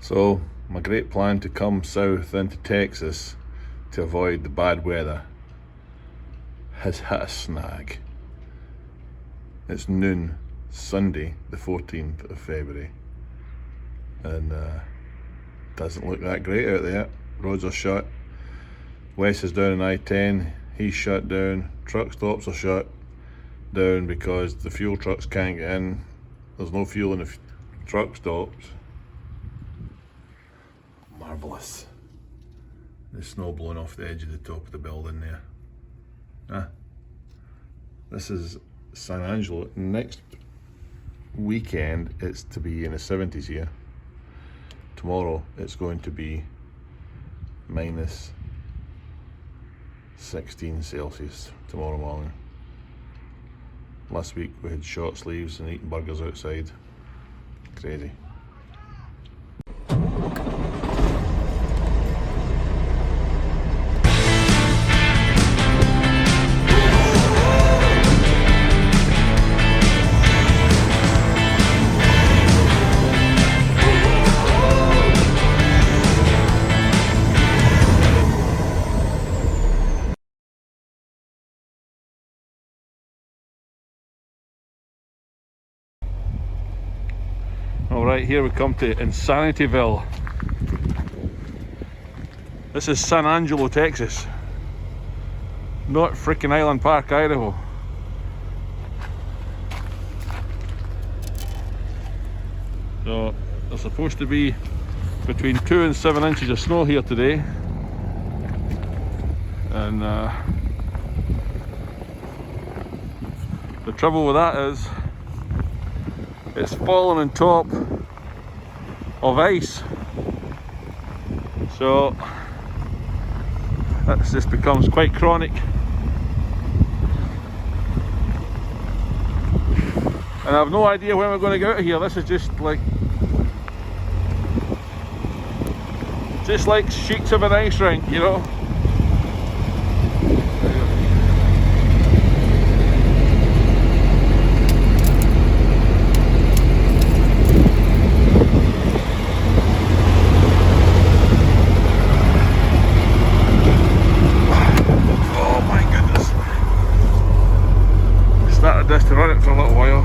So my great plan to come south into Texas to avoid the bad weather has hit a snag. It's noon, Sunday the 14th of February, and doesn't look that great out there. Roads are shut. Wes is down on I-10, he's shut down. Truck stops are shut down because the fuel trucks can't get in. There's no fuel in the truck stops. Marvellous. The snow blowing off the edge of the top of the building there. This is San Angelo. Next weekend it's to be in the 70s here. Tomorrow it's going to be minus 16 Celsius tomorrow morning. Last week we had short sleeves and eating burgers outside. Crazy. Alright, here we come to Insanityville. This is San Angelo, Texas. Not freaking Island Park, Idaho. So, there's supposed to be between 2 and 7 inches of snow here today. And the trouble with that is it's fallen on top of ice, so that just becomes quite chronic. And I have no idea when we're going to get out of here. This is just like sheets of an ice rink, you know. This to run it for a little while.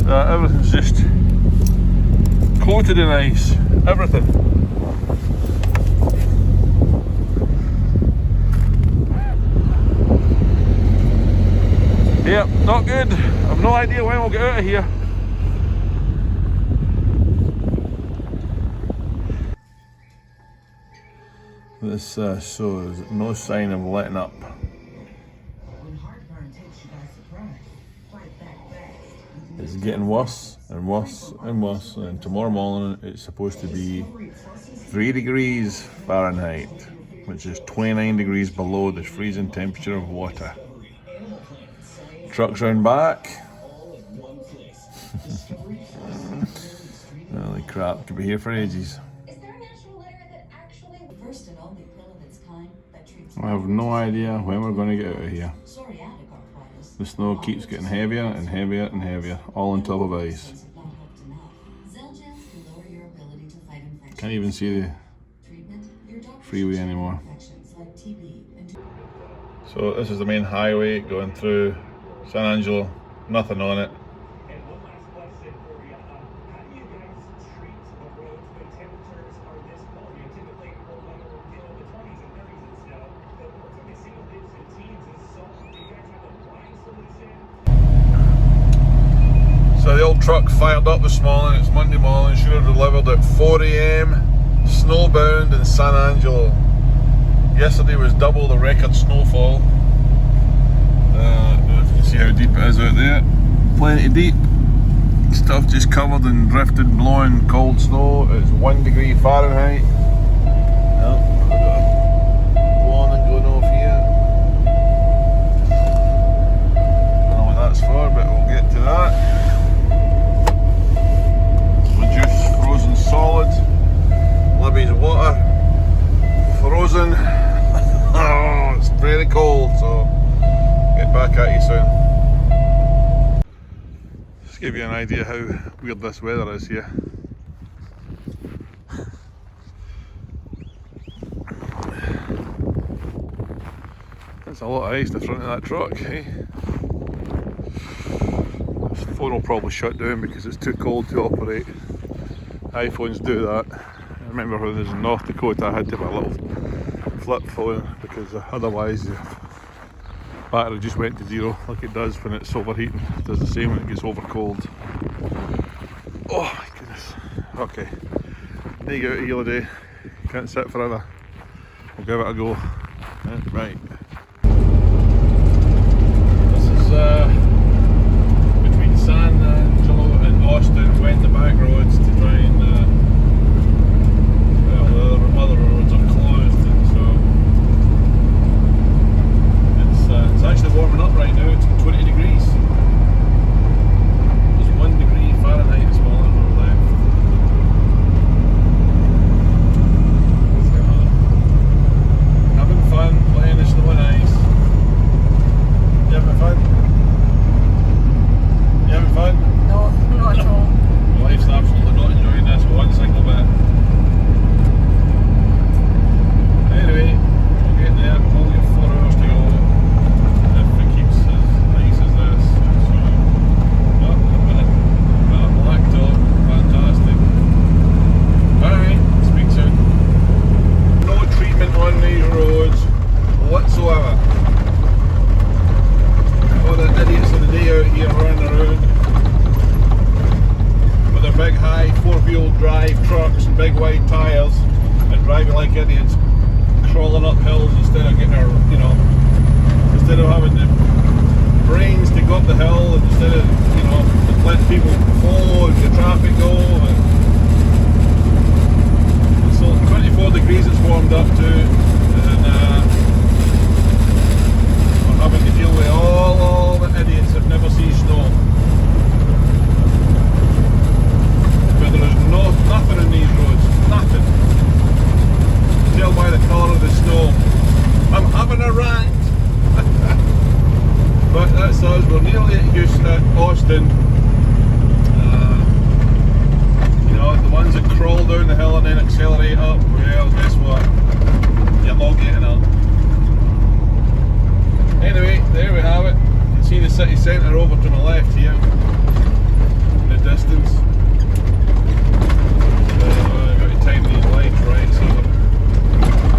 Everything's just coated in ice. Everything. Yep, not good. I've no idea when we'll get out of here. This shows no sign of letting up. It's getting worse and worse and worse, and tomorrow morning it's supposed to be 3 degrees Fahrenheit, which is 29 degrees below the freezing temperature of water. Trucks round back. Holy crap, could be here for ages. I have no idea when we're going to get out of here. The snow keeps getting heavier and heavier and heavier, all on top of ice. Can't even see the freeway anymore. So this is the main highway going through San Angelo, nothing on it. So the old truck fired up this morning. It's Monday morning, should have delivered at 4 AM, snowbound in San Angelo. Yesterday was double the record snowfall. I don't know if you can see how deep it is out there. Plenty deep. Stuff just covered in drifted, blowing cold snow. It's 1 degree Fahrenheit. Well, I've got a warning going off here. Don't know what that's for, but we'll get to that. Reduced frozen solid. Libby's water. Frozen. morning. Oh, it's very cold, so get back at you soon. Just give you an idea how weird this weather is here. There's a lot of ice in the front of that truck, eh? This phone will probably shut down because it's too cold to operate. iPhones do that. I remember when I was in North Dakota, I had to have a little flip phone because otherwise the battery just went to zero, like it does when it's overheating. It does the same when it gets over cold. Oh my goodness. Okay, need to get out of here today. Can't sit forever. We'll give it a go. Right. This is between San Angelo and Austin. Went the back roads to try and well, the other roads are closed, so it's actually warming up right now. It's 20 degrees. It was 1 degree Fahrenheit this morning when we left. Having fun playing the snow and ice. You having fun? You having fun? No, not at all. My wife's absolutely not enjoying this one single bit. Anyway, we'll get there. We've only got 4 hours to go if it keeps as nice as this. So, yeah, a bit of black top. Fantastic. Alright, speak soon. No treatment on these roads whatsoever. All the idiots of the day out here running around with their big high 4-wheel drive trucks and big wide tyres and driving like idiots, crawling up hills instead of getting our, you know, instead of having the brains to go up the hill, and instead of, you know, letting people follow and the traffic go. And so 24 degrees it's warmed up to, and we're having to deal with all the idiots that never see snow. But there is nothing in these roads, nothing. Tell by the colour of the snow. I'm having a rant. But that's us, we're nearly at Austin. You know, the ones that crawl down the hill and then accelerate up, well, guess what? You're not getting up. Anyway, there we have it. You can see the city centre over to my left here in the distance. I've got to time these lights right, so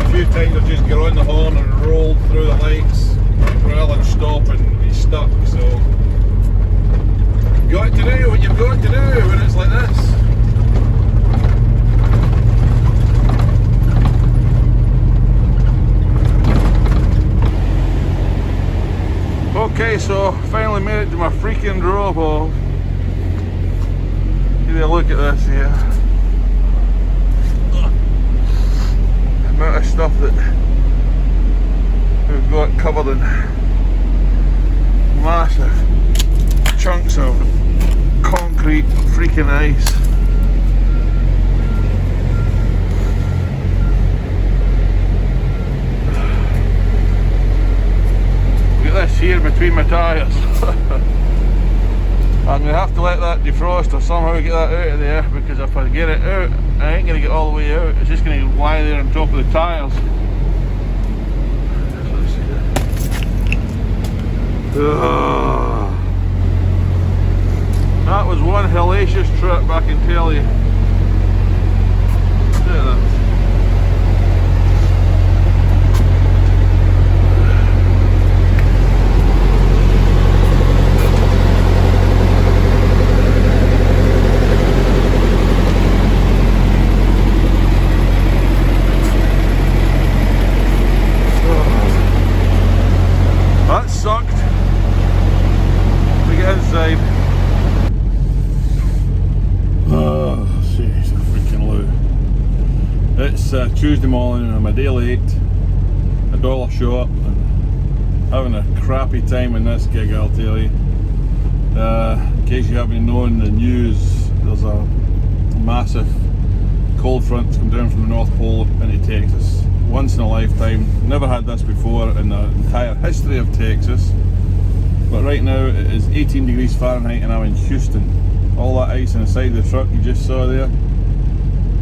a few times I've just got on the horn and rolled through the lights rather than stop and be stuck. So you've got to do what you've got to do when it's like this. Okay, so finally made it to my freaking drop off. Give you a look at this here. The amount of stuff that we've got covered in massive chunks of concrete freaking ice. This here between my tyres. I'm going to have to let that defrost or somehow get that out of there, because if I get it out, I ain't going to get all the way out. It's just going to lie there on top of the tyres. That was one hellacious trip, I can tell you. Look at that. That sucked. We get inside. Oh, jeez, freaking low. It's Tuesday morning and I'm a day late. A dollar short and having a crappy time in this gig, I'll tell you. In case you haven't known the news, there's a massive cold front come down from the North Pole into Texas. once in a lifetime. Never had this before in the entire history of Texas. But right now it is 18 degrees Fahrenheit and I'm in Houston. All that ice on the side of the truck you just saw there.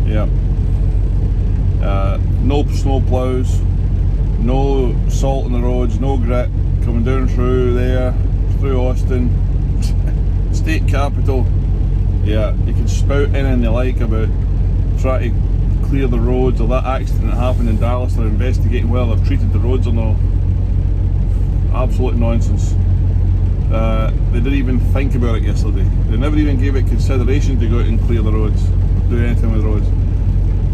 Yeah. No snow plows, no salt on the roads, no grit coming down through there, through Austin, state capital. Yeah, you can spout anything you like about trying to clear the roads or that accident that happened in Dallas. They're investigating whether they've treated the roads or not. Absolute nonsense. They didn't even think about it yesterday. They never even gave it consideration to go out and clear the roads, do anything with the roads.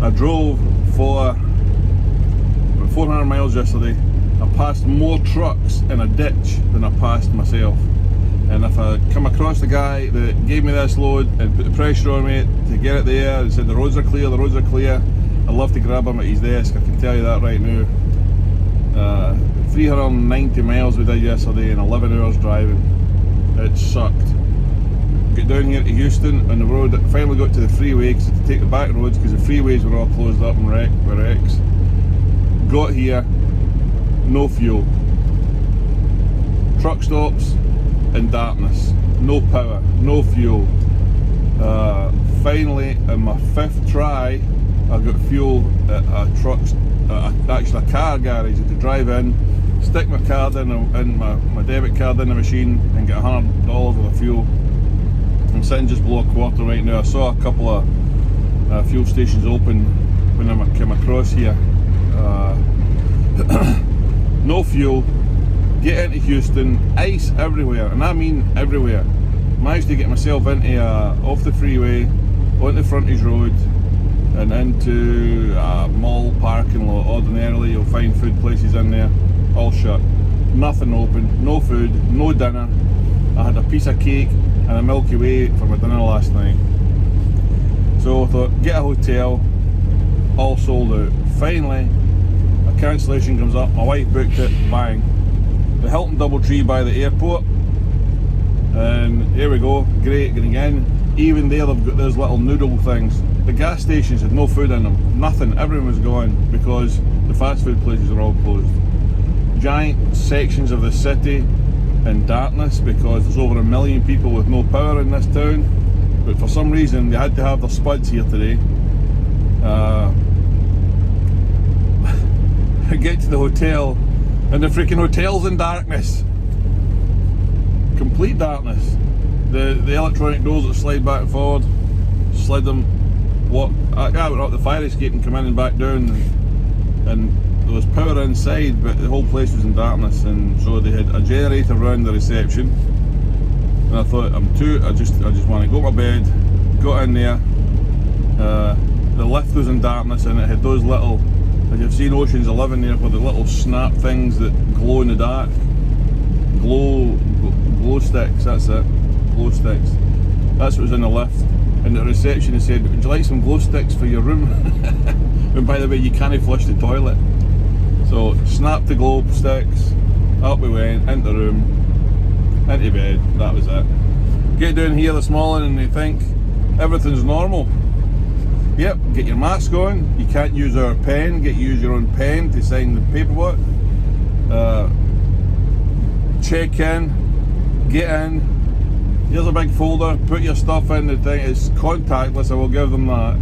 I drove for about 400 miles yesterday. I passed more trucks in a ditch than I passed myself. And if I come across the guy that gave me this load and put the pressure on me to get it there and said the roads are clear, I'd love to grab him at his desk, I can tell you that right now. 390 miles we did yesterday and 11 hours driving. It sucked. Got down here to Houston on the road, finally got to the freeway because I had to take the back roads because the freeways were all closed up and wrecks. Got here, no fuel. Truck stops in darkness, no power, no fuel. Finally, in my 5th try, I got fuel at a actually a car garage. I had to drive in, stick my card in my debit card in the machine and get $100 worth of fuel. I'm sitting just below a quarter right now. I saw a couple of fuel stations open when I came across here. No fuel, get into Houston, ice everywhere, and I mean everywhere. Managed to get myself into off the freeway, onto frontage road, and into a mall parking lot. Ordinarily you'll find food places in there, all shut. Nothing open, no food, no dinner. I had a piece of cake and a Milky Way for my dinner last night. So I thought, get a hotel, all sold out. Finally, a cancellation comes up, my wife booked it, bang. The Hilton Doubletree by the airport. And here we go, great, getting in. Even there they've got those little noodle things. The gas stations had no food in them, nothing, everyone was gone because the fast food places are all closed. Giant sections of the city in darkness because there's over 1 million people with no power in this town. But for some reason they had to have their spuds here today. I get to the hotel and the freaking hotel's in darkness. Complete darkness. The electronic doors that slide back and forward, slid them. I went up the fire escape and come in and back down, and there was power inside, but the whole place was in darkness. And so they had a generator around the reception. And I thought, I just want to go to my bed. Got in there. The lift was in darkness, and it had those little, as you've seen Ocean's 11 there, with the little snap things that glow in the dark. Glow sticks, that's it. Glow sticks. That's what was in the lift. And the receptionist said, would you like some glow sticks for your room? And by the way, you can't flush the toilet. So snapped the glow sticks, up we went, into the room, into bed, that was it. Get down here this morning and they think everything's normal. Yep, get your mask on, you can't use our pen, use your own pen to sign the paperwork. Check in, get in, here's a big folder, put your stuff in the thing, it's contactless, I will give them that.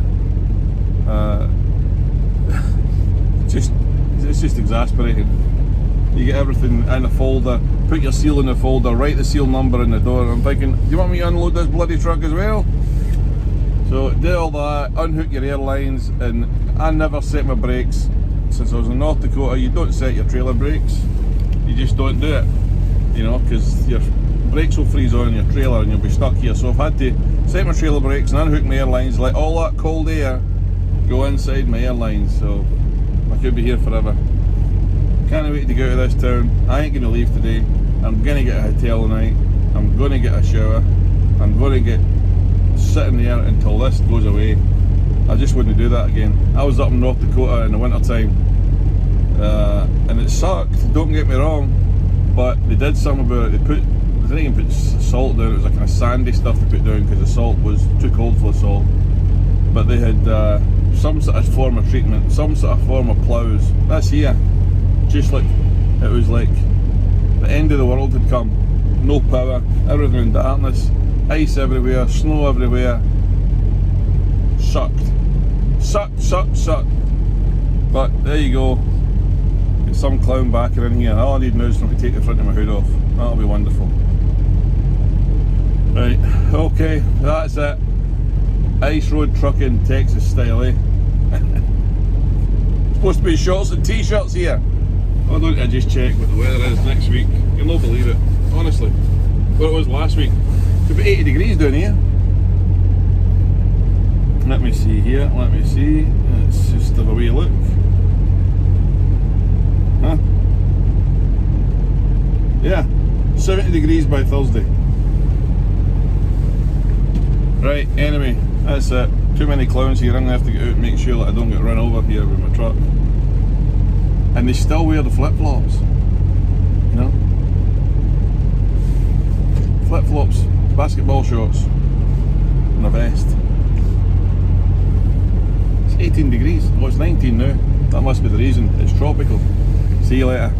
It's just exasperating. You get everything in a folder, put your seal in the folder, write the seal number in the door, and I'm thinking, do you want me to unload this bloody truck as well? So did all that, unhook your airlines, and I never set my brakes. Since I was in North Dakota, you don't set your trailer brakes, you just don't do it. You know, because your brakes will freeze on your trailer and you'll be stuck here. So I've had to set my trailer brakes and unhook my airlines, let all that cold air go inside my airlines. So I could be here forever. Can't wait to get out of this town. I ain't going to leave today. I'm going to get a hotel tonight. I'm going to get a shower. I'm going to get sitting there until this goes away. I just wouldn't do that again. I was up in North Dakota in the winter time, and it sucked, don't get me wrong, but they did something about it. They didn't even put salt down, it was like kind of sandy stuff they put down because the salt was too cold for the salt. But they had some sort of form of treatment, some sort of form of ploughs. That's here. Just like it was like the end of the world had come. No power, everything in darkness, ice everywhere, snow everywhere. Sucked. Sucked. But there you go. Get some clown backer in here. All I need now is for him to take the front of my hood off. That'll be wonderful. Right, okay, that's it. Ice road trucking, Texas style, eh? Supposed to be shorts and t-shirts here. Why don't I just check what the weather is next week? You'll not believe it, honestly. What it was last week. It's about 80 degrees down here. Let me see here, let me see. Let's just have a wee look. Huh? Yeah, 70 degrees by Thursday. Right, anyway, that's it. Too many clowns here. I'm going to have to get out and make sure that I don't get run over here with my truck. And they still wear the flip-flops. You know? Flip-flops, basketball shorts, and a vest. It's 18 degrees. Oh, it's 19 now. That must be the reason. It's tropical. See you later.